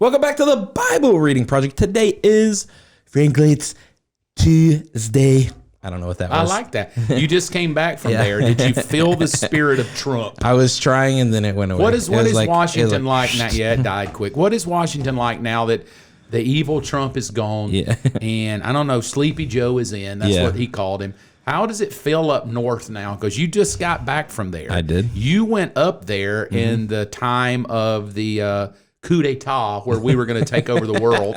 Welcome back to the Bible Reading Project. Today is, frankly, it's Tuesday. I don't know what that was. I like that. You just came back from there. Did you feel the spirit of Trump? I was trying and then it went away. What is Washington like now? Yeah, it died quick. What is Washington like now that the evil Trump is gone? Yeah. And I don't know, Sleepy Joe is in. That's what he called him. How does it feel up north now? Because you just got back from there. I did. You went up there in the time of the coup d'etat where we were going to take over the world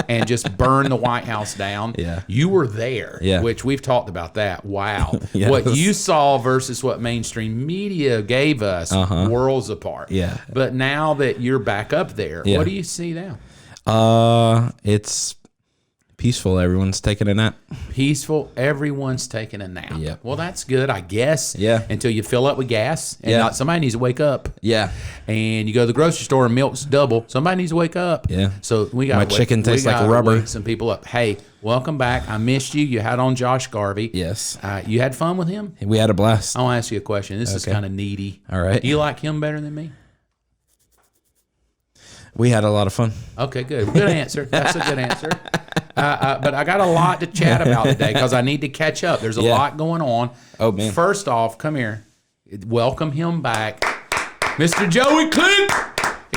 and just burn the White House down. Yeah. You were there, which we've talked about that. Wow. Yes. What you saw versus what mainstream media gave us, worlds apart. Yeah. But now that you're back up there, what do you see now? It's peaceful. Everyone's taking a nap. Peaceful. Everyone's taking a nap. Yep. Well, that's good, I guess. Yeah. Until you fill up with gas and not, somebody needs to wake up. Yeah. And you go to the grocery store and milk's double. Somebody needs to wake up. Yeah. So we got My chicken tastes like rubber. Wake some people up. Hey, welcome back. I missed you. You had on Josh Garvey. Yes. You had fun with him? We had a blast. I want to ask you a question. This is kind of needy. All right. Do you like him better than me? We had a lot of fun. Okay, good. Good answer. That's a good answer. But I got a lot to chat about today because I need to catch up. There's a lot going on. Oh, man. First off, come here. Welcome him back. Mr. Joey Clint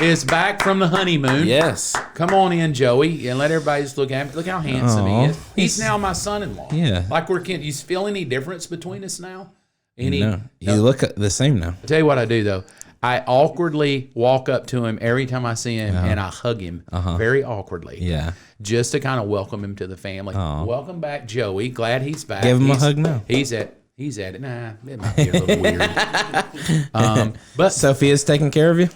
is back from the honeymoon. Yes. Come on in, Joey, and let everybody just look at him. Look how handsome he is. He's now my son-in-law. Yeah. Like we're kids. You feel any difference between us now? No. You look the same now. I'll tell you what I do, though. I awkwardly walk up to him every time I see him, and I hug him very awkwardly. Yeah. Just to kind of welcome him to the family. Welcome back, Joey. Glad he's back. Give him a hug now. He's at it. Nah, it might be a little weird. But Sophia's taking care of you?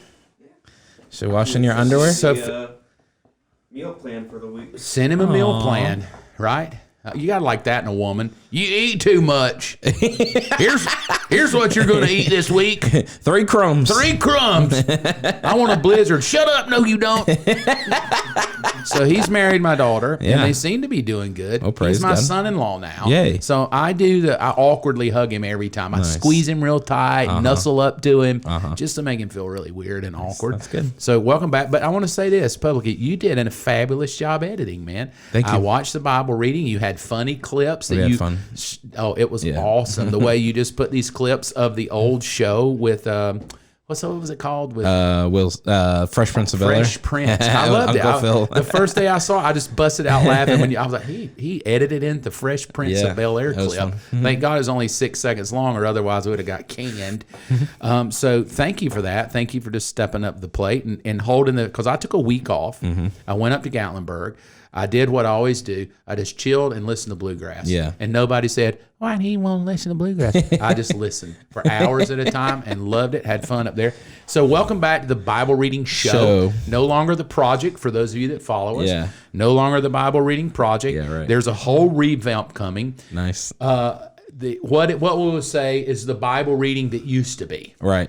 She washing your underwear? Meal plan for the week. Send him a meal plan, right? You gotta like that in a woman. You eat too much. Here's what you're gonna eat this week. 3 crumbs. 3 crumbs. I want a blizzard. Shut up. No, you don't. So he's married my daughter, and they seem to be doing good. Oh, praise he's my God. son-in-law now. Yay. So I awkwardly hug him every time. I squeeze him real tight, nuzzle up to him, just to make him feel really weird and awkward. That's good. So welcome back. But I want to say this publicly. You did a fabulous job editing, man. Thank you. I watched the Bible reading. You had funny clips. We had fun. Oh, it was awesome. The way you just put these clips of the old show with... what was it called? With Fresh Prince of Bel-Air. Fresh Prince. I loved Uncle Phil. The first day I saw it, I just busted out laughing. I was like, he edited in the Fresh Prince of Bel-Air clip. Thank God it was only 6 seconds long, or otherwise it would have got canned. So thank you for that. Thank you for just stepping up the plate and holding because I took a week off. I went up to Gatlinburg. I did what I always do. I just chilled and listened to bluegrass. Yeah. And nobody said, why do you want to listen to bluegrass? I just listened for hours at a time and loved it, had fun up there. So welcome back to the Bible Reading Show. No longer the project for those of you that follow us. Yeah. No longer the Bible Reading Project. Yeah, right. There's a whole revamp coming. Nice. What we'll say is the Bible reading that used to be. Right.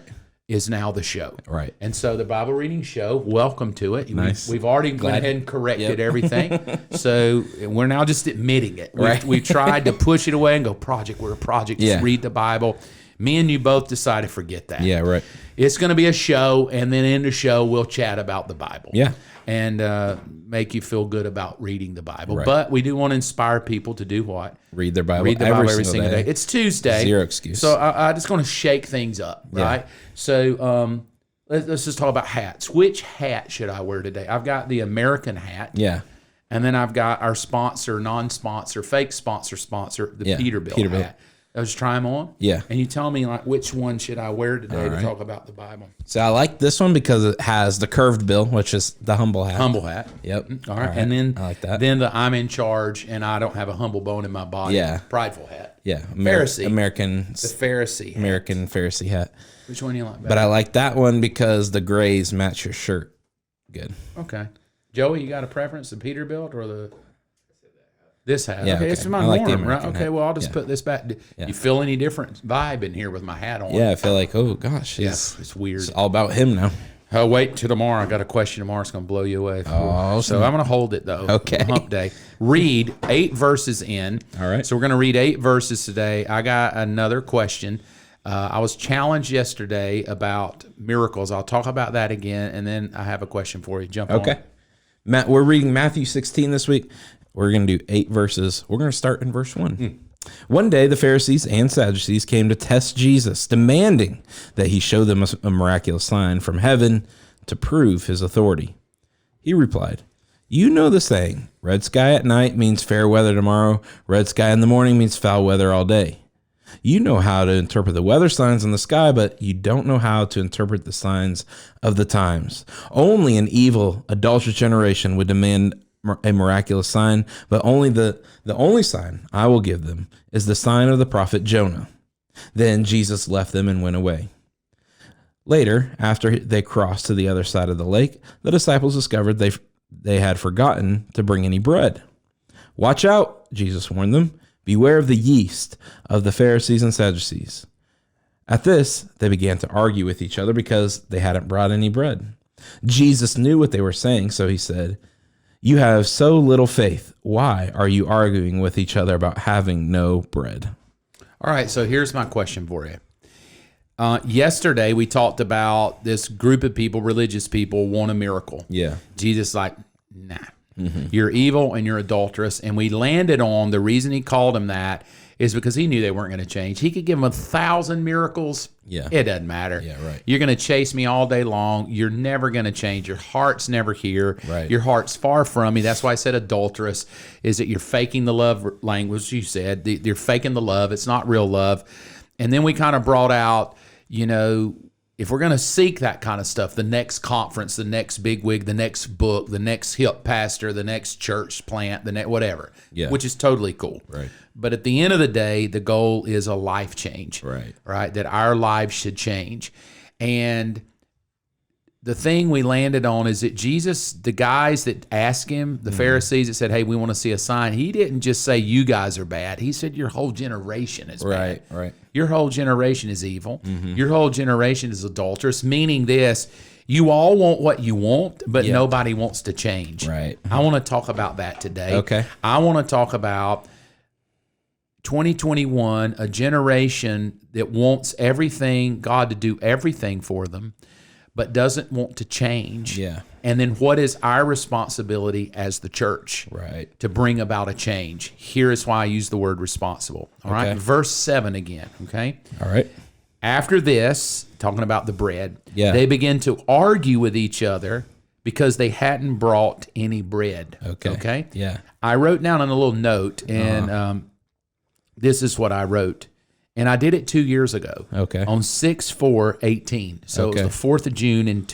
Is now the show. Right. And so the Bible Reading Show, welcome to it. Nice. We've already went ahead and corrected everything. So we're now just admitting it. Right. We've tried to push it away and go, project, we're a project. Just read the Bible. Me and you both decided to forget that. Yeah, right. It's going to be a show, and then in the show, we'll chat about the Bible. Yeah. And make you feel good about reading the Bible. Right. But we do want to inspire people to do what? Read their Bible. Read the Bible every single day. It's Tuesday. Zero excuse. So I'm just going to shake things up, right? So let's just talk about hats. Which hat should I wear today? I've got the American hat. Yeah. And then I've got our sponsor, non-sponsor, fake sponsor, the Peterbilt hat. I'll just try them on. Yeah. And you tell me like which one should I wear today to talk about the Bible. So I like this one because it has the curved bill, which is the humble hat. Humble hat. Yep. All right. And then I like that. Then the I'm in charge and I don't have a humble bone in my body. Yeah. Prideful hat. Yeah. Pharisee. American Pharisee hat. Which one do you like better? But I like that one because the grays match your shirt. Good. Okay. Joey, you got a preference, the Peterbilt or this hat? Yeah, okay. It's my I like the norm, right? American Okay, hat. well, I'll just put this back. You feel any different vibe in here with my hat on? Yeah, I feel like, oh gosh, it's weird. It's all about him now. Oh, wait till tomorrow. I got a question tomorrow. It's going to blow you away. Oh, so I'm going to hold it though. Okay. Hump day. Read 8 verses in. All right. So we're going to read 8 verses today. I got another question. I was challenged yesterday about miracles. I'll talk about that again, and then I have a question for you. Jump on. Okay. We're reading Matthew 16 this week. We're going to do 8 verses. We're going to start in verse 1. One day, the Pharisees and Sadducees came to test Jesus, demanding that he show them a miraculous sign from heaven to prove his authority. He replied, "You know the saying, red sky at night means fair weather tomorrow, red sky in the morning means foul weather all day. You know how to interpret the weather signs in the sky, but you don't know how to interpret the signs of the times. Only an evil, adulterous generation would demand a miraculous sign, but only the only sign I will give them is the sign of the prophet Jonah." Then Jesus left them and went away. Later, after they crossed to the other side of the lake, the disciples discovered they had forgotten to bring any bread. "Watch out," Jesus warned them. "Beware of the yeast of the Pharisees and Sadducees." At this, they began to argue with each other because they hadn't brought any bread. Jesus knew what they were saying, so he said, "You have so little faith. Why are you arguing with each other about having no bread?" All right, so here's my question for you. Yesterday, we talked about this group of people, religious people, want a miracle. Yeah. Jesus like, nah, you're evil and you're adulterous. And we landed on the reason he called them that is because he knew they weren't going to change. He could give them 1,000 miracles. Yeah. It doesn't matter. Yeah, right. You're going to chase me all day long. You're never going to change. Your heart's never here. Right. Your heart's far from me. That's why I said adulterous, is that you're faking the love language you said. You're faking the love. It's not real love. And then we kind of brought out, you know, if we're going to seek that kind of stuff, the next conference, the next bigwig, the next book, the next hip pastor, the next church plant, the next whatever, which is totally cool. Right. But at the end of the day, the goal is a life change. Right. Right. That our lives should change. And the thing we landed on is that Jesus, the guys that asked him, the Pharisees that said, "Hey, we want to see a sign," he didn't just say, "You guys are bad." He said, "Your whole generation is bad. Right. Your whole generation is evil. Your whole generation is adulterous," meaning this, you all want what you want, but nobody wants to change. Right. I want to talk about that today. Okay. I want to talk about 2021, a generation that wants everything, God to do everything for them, but doesn't want to change. Yeah. And then what is our responsibility as the church? Right. To bring about a change. Here is why I use the word responsible. All right. Verse 7 again. Okay. All right. After this, talking about the bread, Yeah. they begin to argue with each other because they hadn't brought any bread. Okay. Yeah. I wrote down on a little note, and this is what I wrote. And I did it 2 years ago. Okay. On 6/4/18. So it was the 4th of June in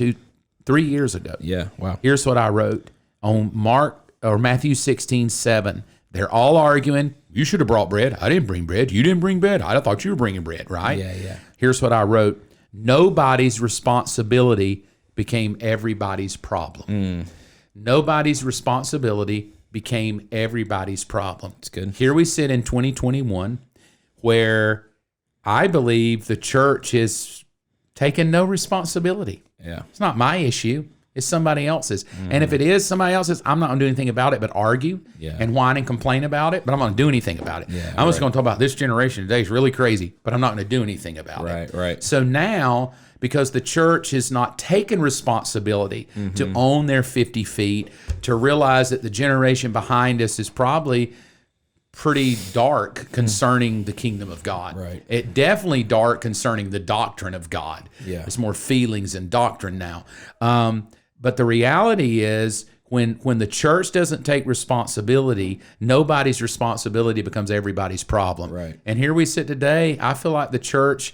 3 years ago. Yeah. Wow. Here's what I wrote on Matthew 16:7. They're all arguing. You should have brought bread. I didn't bring bread. You didn't bring bread. I thought you were bringing bread, right? Yeah. Here's what I wrote. Nobody's responsibility became everybody's problem. Nobody's responsibility became everybody's problem. That's good. Here we sit in 2021 where I believe the church has taken no responsibility. Yeah. It's not my issue. It's somebody else's. And if it is somebody else's, I'm not going to do anything about it but argue and whine and complain about it, but I'm not going to do anything about it. Yeah, I'm just going to talk about this generation today is really crazy, but I'm not going to do anything about it. Right. So now, because the church has not taken responsibility to own their 50 feet, to realize that the generation behind us is probably pretty dark concerning the kingdom of God. Right. It definitely dark concerning the doctrine of God. Yeah. It's more feelings and doctrine now. But the reality is when the church doesn't take responsibility, nobody's responsibility becomes everybody's problem. Right. And here we sit today, I feel like the church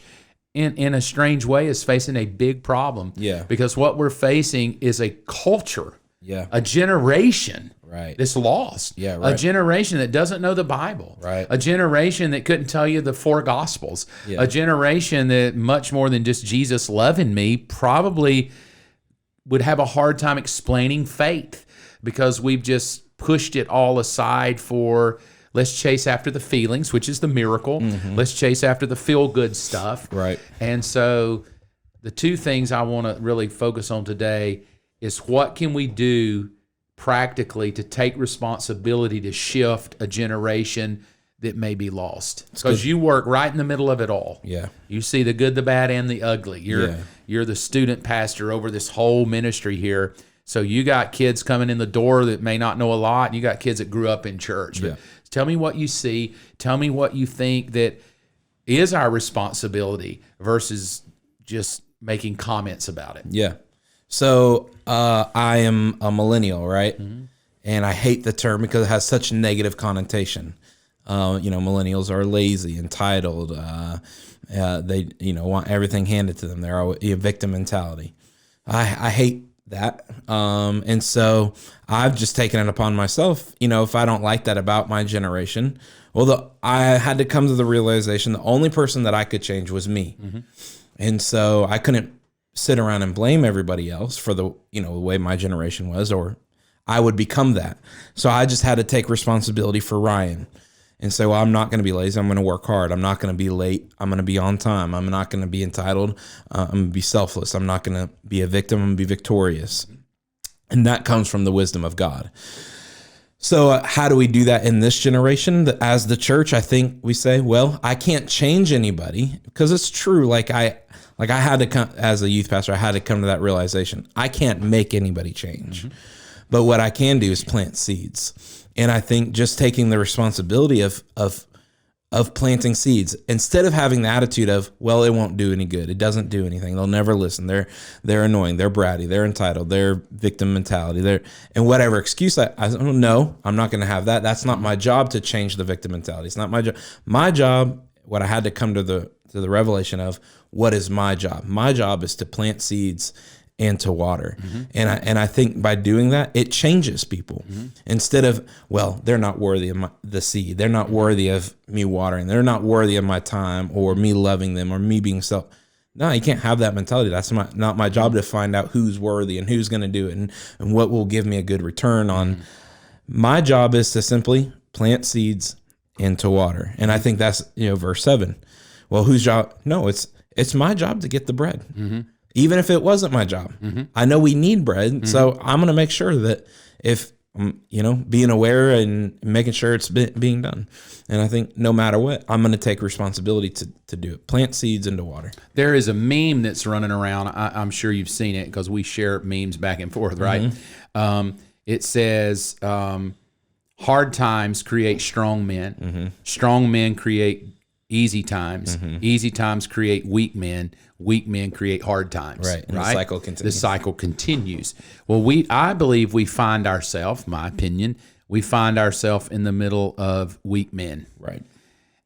in a strange way is facing a big problem. Yeah. Because what we're facing is a culture. Yeah. A generation Right. that's lost. Yeah, right. A generation that doesn't know the Bible. Right. A generation that couldn't tell you the 4 Gospels. Yeah. A generation that much more than just Jesus loving me probably would have a hard time explaining faith because we've just pushed it all aside for let's chase after the feelings, which is the miracle. Let's chase after the feel-good stuff. Right. And so the two things I want to really focus on today is what can we do practically to take responsibility to shift a generation that may be lost. Because you work right in the middle of it all. Yeah. You see the good, the bad, and the ugly. You're the student pastor over this whole ministry here. So you got kids coming in the door that may not know a lot. And you got kids that grew up in church. But tell me what you see. Tell me what you think that is our responsibility versus just making comments about it. Yeah. So I am a millennial, right? And I hate the term because it has such a negative connotation. Millennials are lazy, entitled. They, want everything handed to them. They're a victim mentality. I hate that. And so I've just taken it upon myself, if I don't like that about my generation, I had to come to the realization the only person that I could change was me. And so I couldn't sit around and blame everybody else for the way my generation was, or I would become that. So I just had to take responsibility for Ryan and say, well, I'm not going to be lazy. I'm going to work hard. I'm not going to be late. I'm going to be on time. I'm not going to be entitled. I'm going to be selfless. I'm not going to be a victim. I'm going to be victorious. And that comes from the wisdom of God. So how do we do that in this generation? As the church, I think we say, well, I can't change anybody, because it's true. Like I had to come as a youth pastor, I had to come to that realization. I can't make anybody change, but what I can do is plant seeds. And I think just taking the responsibility of planting seeds, instead of having the attitude of, well, it won't do any good. It doesn't do anything. They'll never listen. They're annoying. They're bratty. They're entitled. They're victim mentality. And whatever excuse I don't know, I'm not going to have that. That's not my job to change the victim mentality. It's not my job. My job, what I had to come to the revelation of, what is my job? My job is to plant seeds and to water. And I think by doing that, it changes people. Instead of, well, they're not worthy of the seed. They're not worthy of me watering. They're not worthy of my time or me loving them or me being No, you can't have that mentality. That's not my job to find out who's worthy and who's going to do it and what will give me a good return on. My job is to simply plant seeds and to water. And I think that's, verse 7. Well, whose job? No, it's my job to get the bread. Even if it wasn't my job. I know we need bread, so I'm going to make sure that if, being aware and making sure it's being done. And I think no matter what, I'm going to take responsibility to do it. Plant seeds into water. There is a meme that's running around. I'm sure you've seen it because we share memes back and forth, right? It says, hard times create strong men. Strong men create easy times. Easy times create weak men. Weak men create hard times. Right. And the cycle continues. The cycle continues. Well, I believe we find ourselves, my opinion, we find ourselves in the middle of weak men. Right.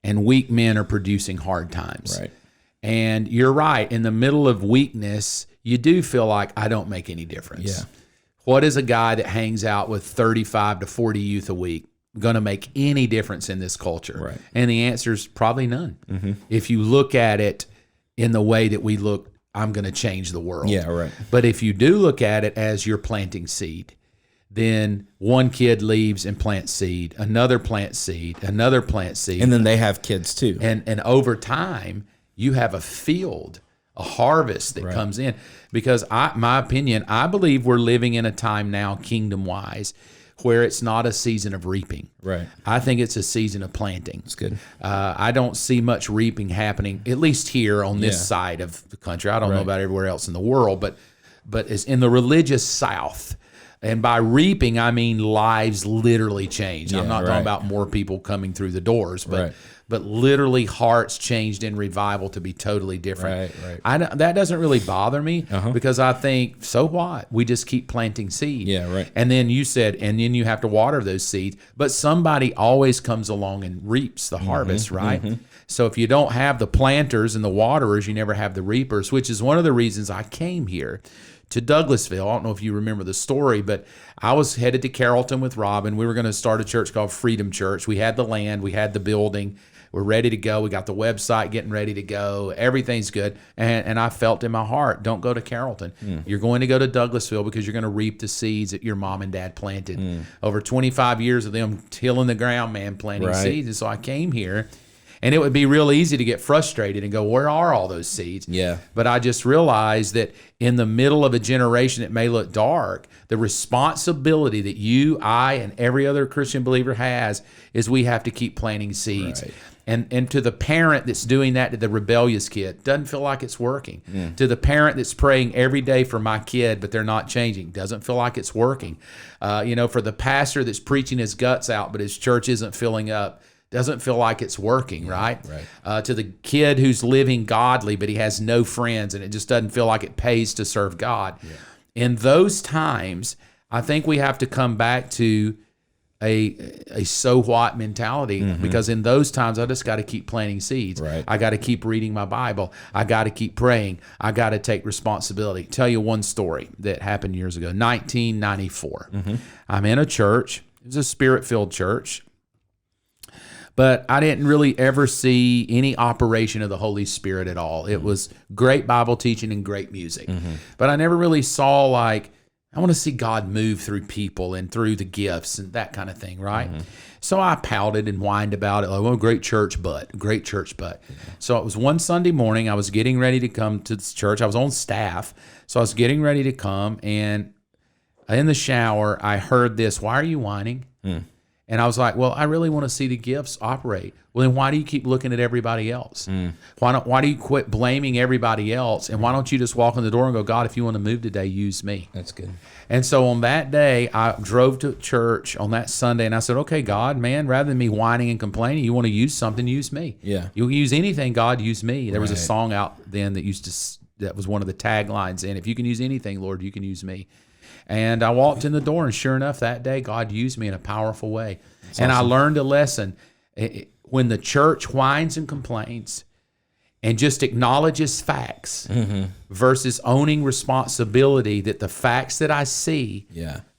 And weak men are producing hard times. Right. And you're right. In the middle of weakness, you do feel like I don't make any difference. Yeah. What is a guy that hangs out with 35 to 40 youth a week going to make any difference in this culture? Right. And the answer is probably none. If you look at it in the way that we look, I'm going to change the world. Yeah, right. But if you do look at it as you're planting seed, then one kid leaves and plants seed, another plants seed, another plants seed. And then they have kids too. And over time, you have a field, a harvest that comes in. Because my opinion, I believe we're living in a time now, kingdom-wise, where it's not a season of reaping. Right. I think it's a season of planting. That's good. I don't see much reaping happening, at least here on this side of the country. I don't know about everywhere else in the world, but it's in the religious South. And by reaping, I mean lives literally changed. I'm not talking about more people coming through the doors, but literally hearts changed in revival to be totally different. Right. That doesn't really bother me because I think, so what? We just keep planting seed. Yeah, right. And then you said, and then you have to water those seeds. But somebody always comes along and reaps the harvest, right? So if you don't have the planters and the waterers, you never have the reapers, which is one of the reasons I came here to Douglasville. I don't know if you remember the story, but I was headed to Carrollton with Robin. We were going to start a church called Freedom Church. We had the land, we had the building. We're ready to go. We got the website getting ready to go. Everything's good. And I felt in my heart, don't go to Carrollton. You're going to go to Douglasville because you're going to reap the seeds that your mom and dad planted. Over 25 years of them tilling the ground, man, planting seeds. And so I came here. And it would be real easy to get frustrated and go, where are all those seeds? Yeah. But I just realized that in the middle of a generation that may look dark, the responsibility that you, I, and every other Christian believer has is we have to keep planting seeds. Right. And to the parent that's doing that to the rebellious kid, doesn't feel like it's working. To the parent that's praying every day for my kid, but they're not changing, doesn't feel like it's working. For the pastor that's preaching his guts out, but his church isn't filling up, doesn't feel like it's working, right? To the kid who's living godly, but he has no friends, and it just doesn't feel like it pays to serve God. In those times, I think we have to come back to a so what mentality, because in those times I just got to keep planting seeds. Right. I got to keep reading my Bible. I got to keep praying. I got to take responsibility. Tell you one story that happened years ago, 1994. I'm in a church. It was a spirit-filled church, but I didn't really ever see any operation of the Holy Spirit at all. It was great Bible teaching and great music, but I never really saw like, I want to see God move through people and through the gifts and that kind of thing, right? So I pouted and whined about it, like, oh, great church, but. So it was one Sunday morning, I was getting ready to come to this church. I was on staff, so I was getting ready to come, and in the shower, I heard this, why are you whining? And I was like, well, I really want to see the gifts operate. Well, then why do you keep looking at everybody else? Why do you quit blaming everybody else? And why don't you just walk in the door and go, God, if you want to move today, use me. That's good. And so on that day, I drove to church on that Sunday, and I said, okay, God, man, rather than me whining and complaining, you want to use something, use me. Yeah. You'll use anything, God, use me. There was a song out then that that was one of the taglines, and if you can use anything, Lord, you can use me. And I walked in the door, and sure enough, that day, God used me in a powerful way. And I learned a lesson. When the church whines and complains and just acknowledges facts versus owning responsibility that the facts that I see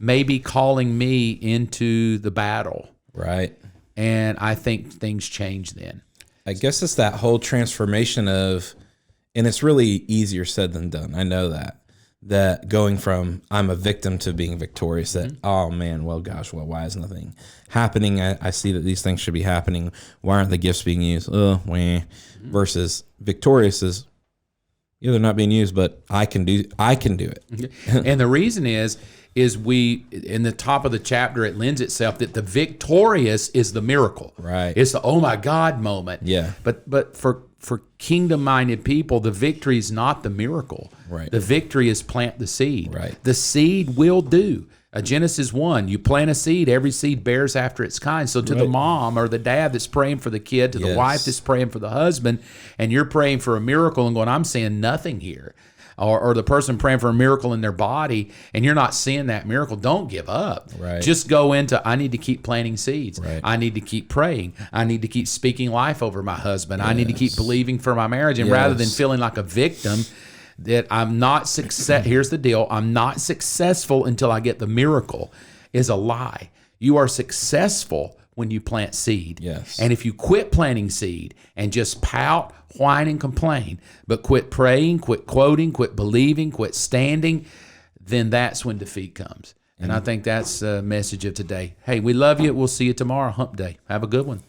may be calling me into the battle. Right. And I think things change then. I guess it's that whole transformation of, and it's really easier said than done. I know that going from I'm a victim to being victorious, that, oh man, well, gosh, well, why is nothing happening? I see that these things should be happening. Why aren't the gifts being used? Versus victorious is, they're not being used, but I can do it. And the reason is we, in the top of the chapter, it lends itself that the victorious is the miracle. Right. It's the, oh my God moment. Yeah. But for kingdom-minded people, the victory is not the miracle. Right. The victory is plant the seed. Right. The seed will do. Genesis 1, you plant a seed, every seed bears after its kind. So to the mom or the dad that's praying for the kid, to the wife that's praying for the husband, and you're praying for a miracle and going, I'm seeing nothing here. Or the person praying for a miracle in their body, and you're not seeing that miracle, don't give up. Right. Just go into, I need to keep planting seeds. Right. I need to keep praying. I need to keep speaking life over my husband. I need to keep believing for my marriage. And rather than feeling like a victim, that I'm not success. Here's the deal. I'm not successful until I get the miracle is a lie. You are successful when you plant seed. Yes. And if you quit planting seed and just pout, whine, and complain, but quit praying, quit quoting, quit believing, quit standing, then that's when defeat comes. And I think that's the message of today. Hey, we love you. We'll see you tomorrow, Hump Day. Have a good one.